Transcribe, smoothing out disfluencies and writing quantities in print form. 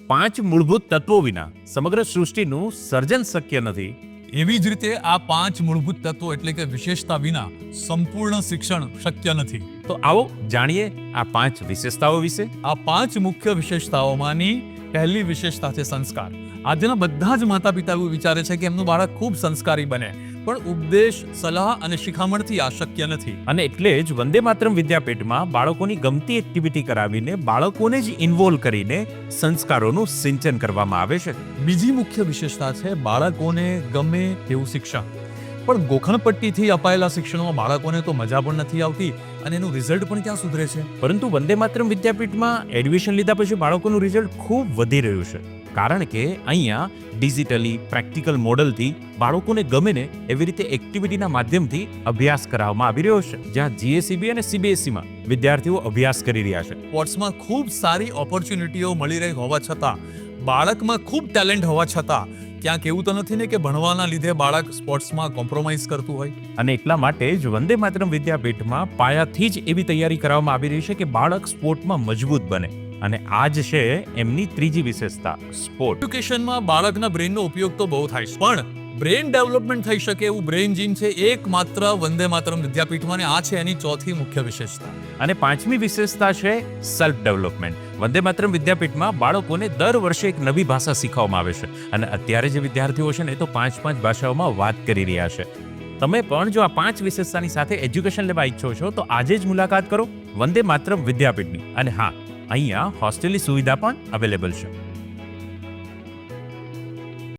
5 મૂળભૂત તત્વો વિના સમગ્ર સૃષ્ટિનું સર્જન શક્ય નથી. એવી જ રીતે આ 5 મૂળભૂત તત્વો એટલે કે વિશેષતા વિના સંપૂર્ણ શિક્ષણ શક્ય નથી. તો આવો જાણીએ આ 5 વિશેષતાઓ વિશે. આ 5 મુખ્ય વિશેષતાઓમાંની પહેલી વિશેષતા છે સંસ્કાર. આજના બધા જ માતા પિતા એવું વિચારે છે કે એમનું બાળક ખૂબ સંસ્કારી બને, પણ ઉપદેશ, સલાહ અને શિખામણથી આ શક્ય નથી. અને એટલે જ વંદે માતરમ વિદ્યાપીઠમાં બાળકોની ગમતી એક્ટિવિટી કરાવીને બાળકોને જ ઇન્વોલ્વ કરીને સંસ્કારોનું સિંચન કરવામાં આવે છે. બીજી મુખ્ય વિશેષતા છે બાળકોને ગમે તેવું શિક્ષણ. પણ ગોખણપટ્ટીથી અપાયેલા શિક્ષણમાં બાળકોને તો મજા પણ નથી આવતી અને એનું રિઝલ્ટ પણ ક્યાં સુધરે છે. પરંતુ વંદે માતરમ વિદ્યાપીઠમાં એડમિશન લીધા પછી બાળકોનું રિઝલ્ટ ખૂબ વધી રહ્યું છે, કારણ કે અહીંયા ડિજિટલી પ્રેક્ટિકલ મોડલથી બાળકોને ગમે ને એવી રીતે એક્ટિવિટીના માધ્યમથી અભ્યાસ કરાવવામાં આવી રહ્યો છે, જ્યાં જીએસઈબી અને સીબીએસઈમાં વિદ્યાર્થીઓ અભ્યાસ કરી રહ્યા છે. સ્પોર્ટ્સમાં ખૂબ સારી ઓપોર્ચ્યુનિટીઓ મળી રહી હોવા છતાં, બાળકમાં ખૂબ ટેલેન્ટ હોવા છતાં ક્યાંક એવું તો નથી ને કે ભણવાના લીધે બાળક સ્પોર્ટ્સમાં કોમ્પ્રોમાઇઝ કરતું હોય. અને એટલા માટે જ વંદે માતરમ વિદ્યાપીઠમાં પાયાથી જ એવી તૈયારી કરવામાં આવી રહી છે કે બાળક સ્પોર્ટમાં મજબૂત બને. અને આ જ છે એમની ત્રીજી વિશેષતા, સ્પોર્ટ. એજ્યુકેશનમાં બાળકના બ્રેનનો ઉપયોગ તો બહુ થાય છે, પણ બ્રેન ડેવલપમેન્ટ થઈ શકે એવું બ્રેન જીન છે એકમાત્ર વંદે માતરમ વિદ્યાપીઠમાં, અને આ છે એની ચોથી મુખ્ય વિશેષતા. અને પાંચમી વિશેષતા છે સેલ્ફ ડેવલપમેન્ટ. વંદે માતરમ વિદ્યાપીઠમાં બાળકોને દર વર્ષે એક નવી ભાષા શીખવવામાં આવે છે, અને અત્યારે જે વિદ્યાર્થીઓ છે ને એ તો 5 ભાષાઓમાં વાત કરી રહ્યા છે. તમે પણ જો આ 5 વિશેષતાની સાથે એજ્યુકેશન લેવા ઈચ્છો છો તો આજે જ મુલાકાત કરો વંદે માતરમ વિદ્યાપીઠની. અને હા, અહીંયા હોસ્ટેલની સુવિધા પણ અવેલેબલ છે.